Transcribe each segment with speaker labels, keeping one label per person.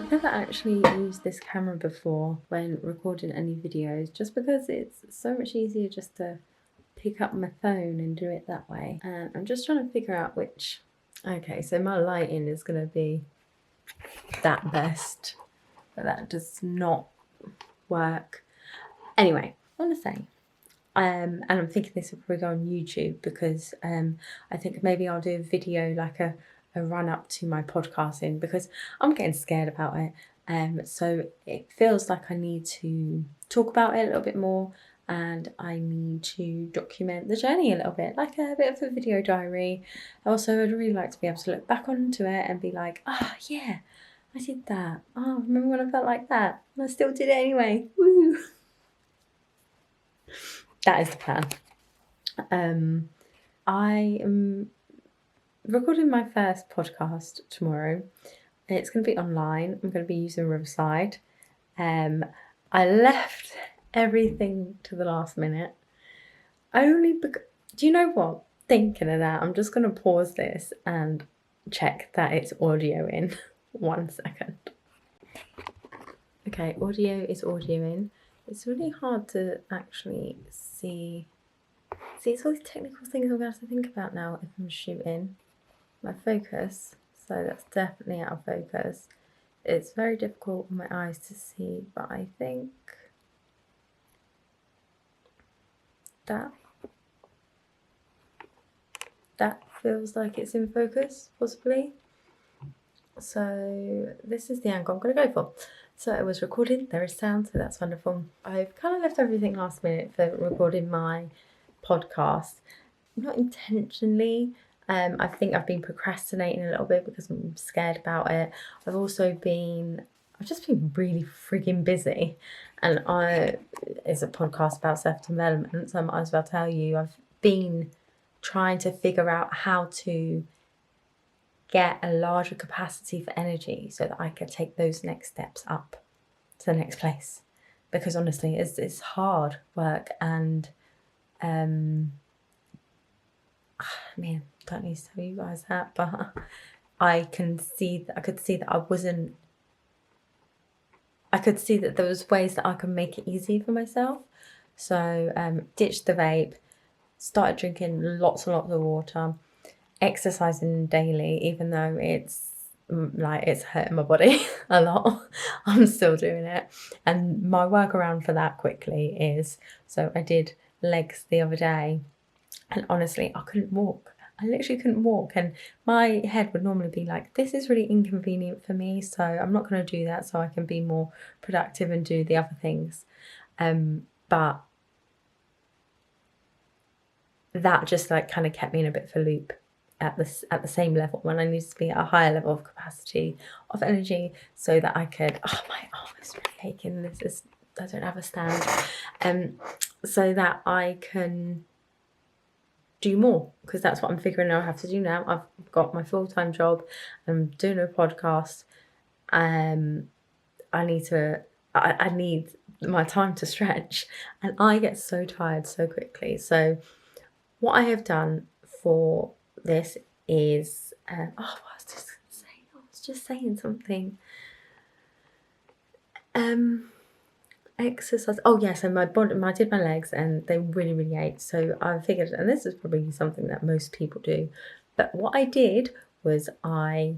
Speaker 1: I've never actually used this camera before when recording any videos, just because it's so much easier just to pick up my phone and do it that way. And I'm just trying to figure out which... Okay, so my lighting is going to be that best, but that does not work. Anyway, I want to say, and I'm thinking this will probably go on YouTube because I think maybe I'll do a video like a run up to my podcasting, because I'm getting scared about it. So it feels like I need to talk about it a little bit more, and I need to document the journey a little bit, like a bit of a video diary. Also, I'd really like to be able to look back onto it and be like, yeah, I did that. Oh, remember when I felt like that? And I still did it anyway. Woo! That is the plan. I am recording my first podcast tomorrow. It's going to be online. I'm going to be using Riverside. I left everything to the last minute. Only because... Do you know what? Thinking of that, I'm just going to pause this and check that it's audio in. 1 second. Okay, audio is audio in. It's really hard to actually see. See, it's all these technical things I'm going to have to think about now if I'm shooting. My focus, so that's definitely out of focus. It's very difficult on my eyes to see, but I think that feels like it's in focus, possibly. So this is the angle I'm going to go for. So it was recorded, there is sound, so that's wonderful. I've kind of left everything last minute for recording my podcast. Not intentionally. I think I've been procrastinating a little bit because I'm scared about it. I've just been really frigging busy. And it's a podcast about self-development, so I might as well tell you, I've been trying to figure out how to get a larger capacity for energy so that I could take those next steps up to the next place. Because honestly, it's hard work, and I mean, don't need to tell you guys that, but I could see that there was ways that I could make it easy for myself. So ditched the vape, started drinking lots and lots of water, exercising daily, even though it's hurting my body a lot. I'm still doing it. And my workaround for that quickly is, so I did legs the other day, and honestly, I couldn't walk. I literally couldn't walk, and my head would normally be like, this is really inconvenient for me, so I'm not going to do that so I can be more productive and do the other things. But that just like kind of kept me in a bit of a loop at the same level when I needed to be at a higher level of capacity of energy, so that I could... Oh, my arm is really aching. I don't have a stand. So that I can do more, because that's what I'm figuring out I have to do now. I've got my full-time job, I'm doing a podcast. I need my time to stretch, and I get so tired so quickly. So what I have done for this is I was just saying something. Exercise. Oh yeah, so I did my legs and they really, really ached. So I figured, and this is probably something that most people do, but what I did was I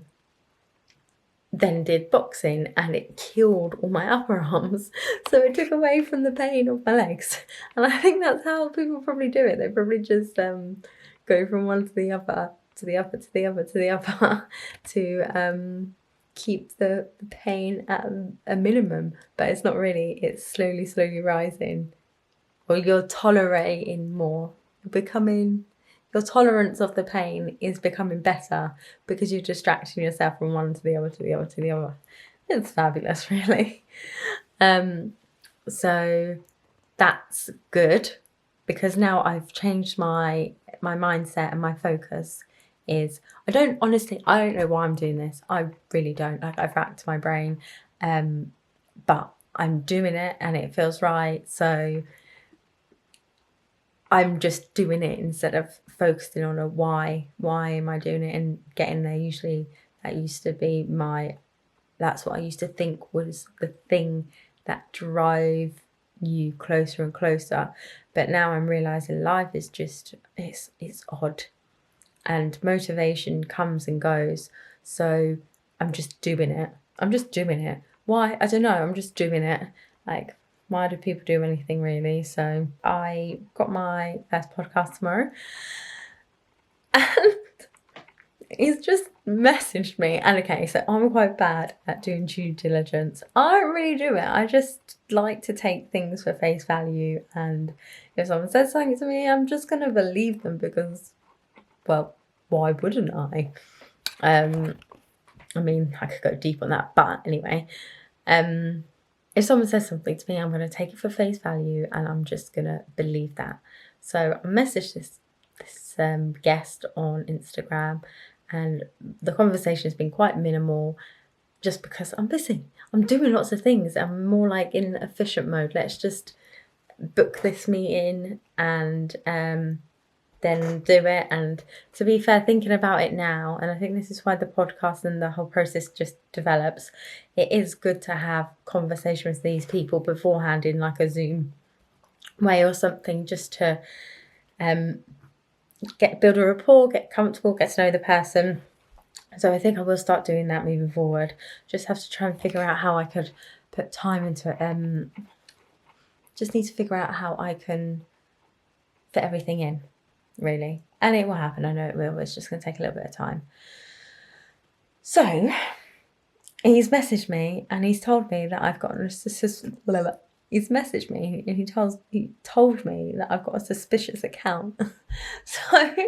Speaker 1: then did boxing, and it killed all my upper arms. So it took away from the pain of my legs. And I think that's how people probably do it. They probably just go from one to the other, to the other, to the other, to the other, to keep the pain at a minimum. But it's not really, it's slowly rising. Or you're tolerating more. Your tolerance of the pain is becoming better because you're distracting yourself from one to the other, to the other, to the other. It's fabulous, really. So that's good, because now I've changed my mindset, and my focus is, I don't know why I'm doing this. I really don't. Like, I've racked my brain, but I'm doing it and it feels right. So I'm just doing it instead of focusing on a why am I doing it and getting there. Usually that used to be my that's what I used to think was the thing that drove you closer and closer. But now I'm realizing life is just, it's odd, and motivation comes and goes. So I'm just doing it. Why? I don't know. I'm just doing it. Like, why do people do anything really? So I got my first podcast tomorrow, and he's just messaged me. And okay, so I'm quite bad at doing due diligence. I don't really do it. I just like to take things for face value, and if someone says something to me, I'm just gonna believe them because, well, why wouldn't I? I mean, I could go deep on that, but anyway, if someone says something to me, I'm going to take it for face value, and I'm just going to believe that. So I messaged this guest on Instagram, and the conversation has been quite minimal, just because I'm busy. I'm doing lots of things. I'm more like in efficient mode. Let's just book this meeting and then do it. And to be fair, thinking about it now, and I think this is why the podcast and the whole process just develops, it is good to have conversations with these people beforehand in like a Zoom way or something, just to build a rapport, get comfortable, get to know the person. So I think I will start doing that moving forward. Just have to try and figure out how I could put time into it. Just need to figure out how I can fit everything in, really. And it will happen. I know it will. It's just going to take a little bit of time. So he's messaged me and he's told me that I've got he's messaged me and he told me that I've got a suspicious account. So I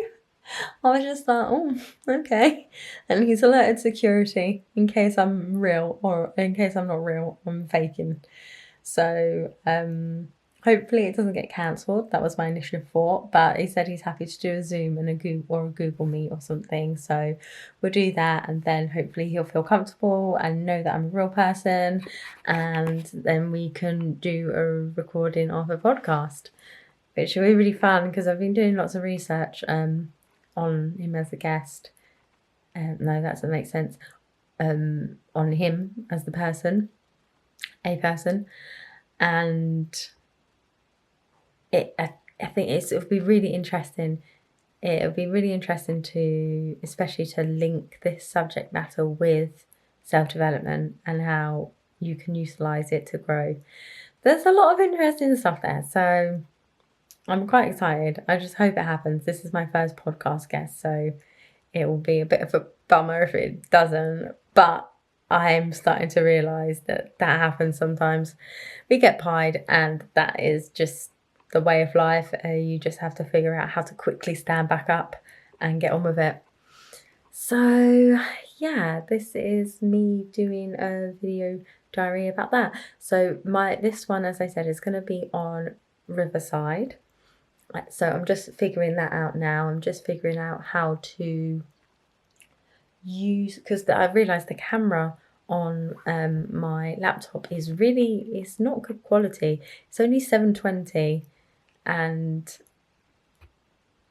Speaker 1: was just like, oh, okay. And he's alerted security in case I'm real, or in case I'm not real, I'm faking. So hopefully it doesn't get cancelled. That was my initial thought, but he said he's happy to do a Zoom and a Google Meet or something. So we'll do that, and then hopefully he'll feel comfortable and know that I'm a real person, and then we can do a recording of a podcast, which will be really fun because I've been doing lots of research on him as a guest. No, that doesn't make sense. On him as the person, a person, and I think it'll be really interesting. It'll be really interesting to, especially to link this subject matter with self-development and how you can utilize it to grow. There's a lot of interesting stuff there, so I'm quite excited. I just hope it happens. This is my first podcast guest, so it will be a bit of a bummer if it doesn't, but I'm starting to realise that happens sometimes. We get pied, and that is just the way of life. You just have to figure out how to quickly stand back up and get on with it. So yeah, this is me doing a video diary about that. So this one, as I said, is going to be on Riverside. So I'm just figuring that out now. I'm just figuring out how to use, because I realised the camera on my laptop it's not good quality. It's only 720 and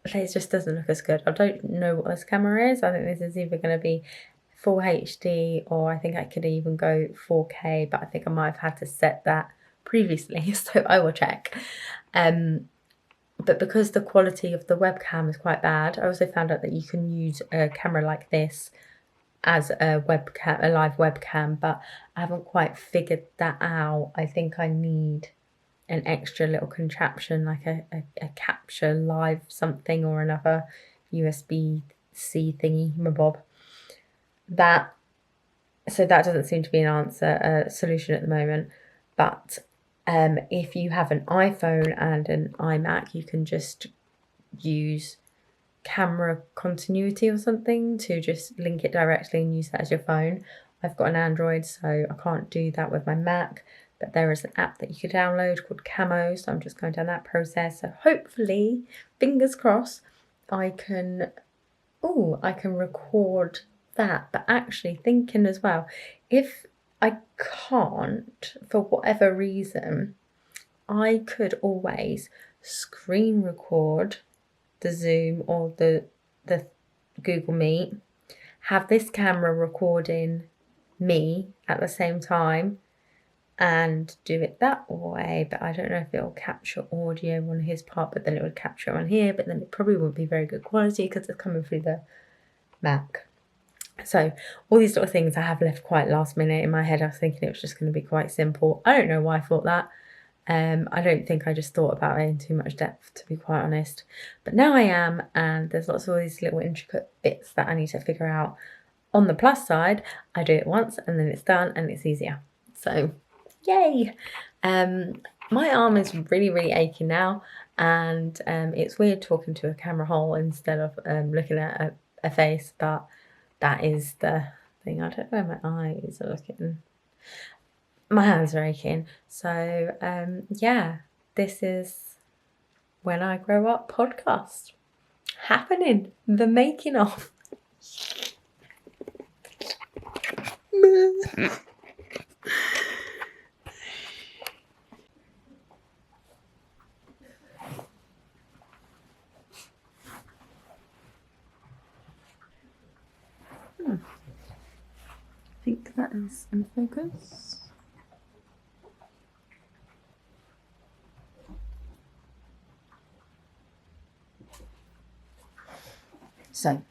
Speaker 1: it just doesn't look as good. I don't know what this camera is. I think this is either going to be full HD, or I think I could even go 4K, but I think I might have had to set that previously, so I will check. But because the quality of the webcam is quite bad, I also found out that you can use a camera like this as a live webcam, but I haven't quite figured that out. I think I need an extra little contraption, like a capture live something or another USB-C thingy mabob. So that doesn't seem to be a solution at the moment. But if you have an iPhone and an iMac, you can just use camera continuity or something to just link it directly and use that as your phone. I've got an Android, so I can't do that with my Mac, but there is an app that you can download called Camo, so I'm just going down that process. So hopefully, fingers crossed, I can record that. But actually thinking as well, if I can't for whatever reason, I could always screen record the Zoom or the Google Meet, have this camera recording me at the same time and do it that way, but I don't know if it'll capture audio on his part, but then it would capture on here, but then it probably wouldn't be very good quality because it's coming through the Mac. So all these little things I have left quite last minute. In my head I was thinking it was just going to be quite simple. I don't know why I thought that. I don't think I just thought about it in too much depth, to be quite honest, but now I am, and there's lots of all these little intricate bits that I need to figure out. On the plus side, I do it once and then it's done and it's easier, so yay. My arm is really aching now, and it's weird talking to a camera hole instead of looking at a face, but that is the thing. I don't know where my eyes are looking. My hands are aching. So yeah, this is When I Grow Up podcast happening, the making of. I think that is in focus. So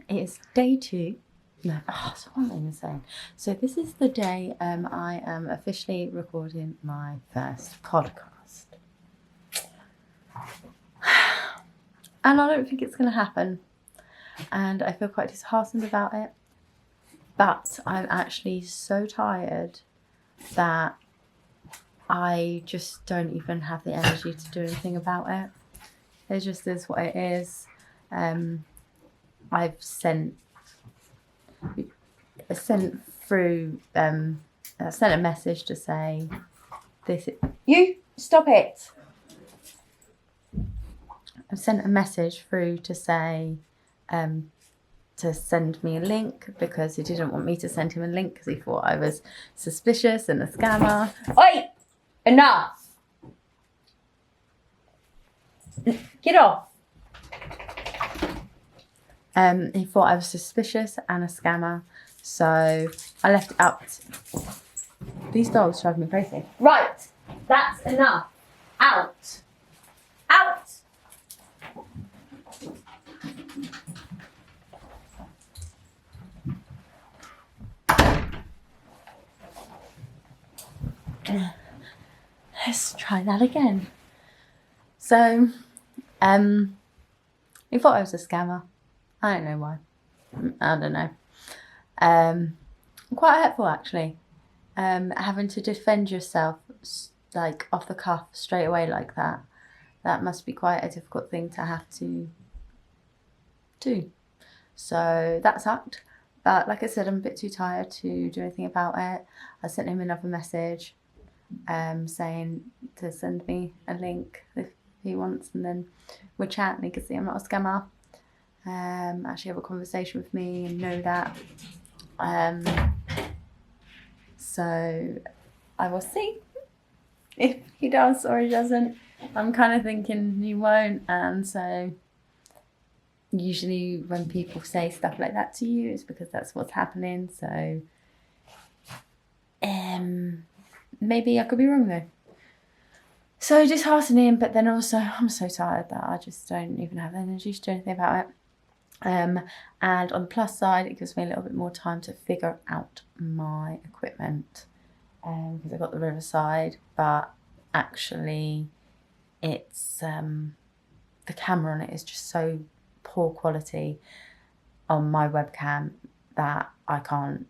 Speaker 1: it is day 2. No, so what am I saying? So this is the day I am officially recording my first podcast. And I don't think it's going to happen. And I feel quite disheartened about it. But I'm actually so tired that I just don't even have the energy to do anything about it. It just is what it is. I've sent through I sent a message to say this. You stop it. I've sent a message through to say to send me a link, because he didn't want me to send him a link because he thought I was suspicious and a scammer. Oi! Enough! Get off! He thought I was suspicious and a scammer, so I left it up. These dogs drive me crazy. Right, that's enough. Out. Out. Let's try that again. So, he thought I was a scammer. I don't know why. I don't know. Quite hurtful, actually. Having to defend yourself, like, off the cuff straight away like that. That must be quite a difficult thing to have to do. So that sucked. But like I said, I'm a bit too tired to do anything about it. I sent him another message saying to send me a link if he wants, and then we'll chat and he can see I'm not a scammer. Actually have a conversation with me and know that. So I will see if he does or he doesn't. I'm kind of thinking he won't, and so usually when people say stuff like that to you, it's because that's what's happening. So maybe I could be wrong though. So disheartening, but then also I'm so tired that I just don't even have the energy to do anything about it. And on the plus side, it gives me a little bit more time to figure out my equipment, because I've got the Riverside, but actually it's the camera on it is just so poor quality on my webcam that I can't,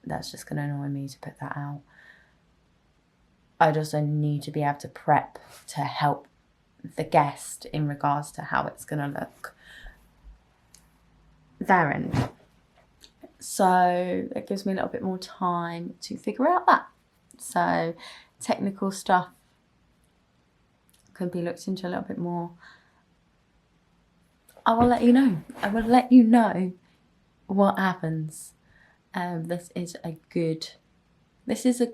Speaker 1: that's just going to annoy me to put that out. I'd also need to be able to prep to help the guest in regards to how it's going to look their end. So it gives me a little bit more time to figure out that. So technical stuff can be looked into a little bit more. I will let you know. I will let you know what happens. This is a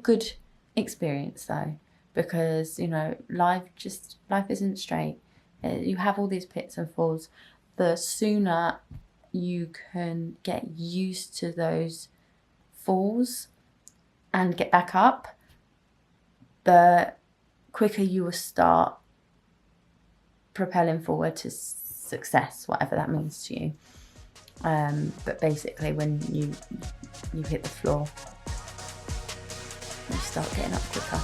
Speaker 1: good experience though, because you know life isn't straight. You have all these pits and falls. The sooner you can get used to those falls, and get back up, the quicker you will start propelling forward to success, whatever that means to you. But basically, when you hit the floor, you start getting up quicker,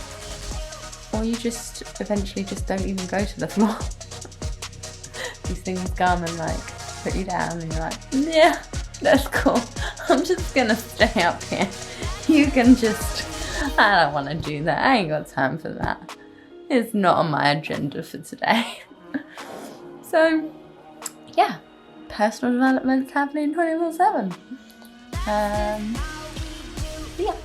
Speaker 1: or you just eventually just don't even go to the floor. These things come and like put you down, and you're like, yeah, that's cool. I'm just gonna stay up here. You can just. I don't want to do that. I ain't got time for that. It's not on my agenda for today. So, yeah, personal development's happening 24/7. Yeah.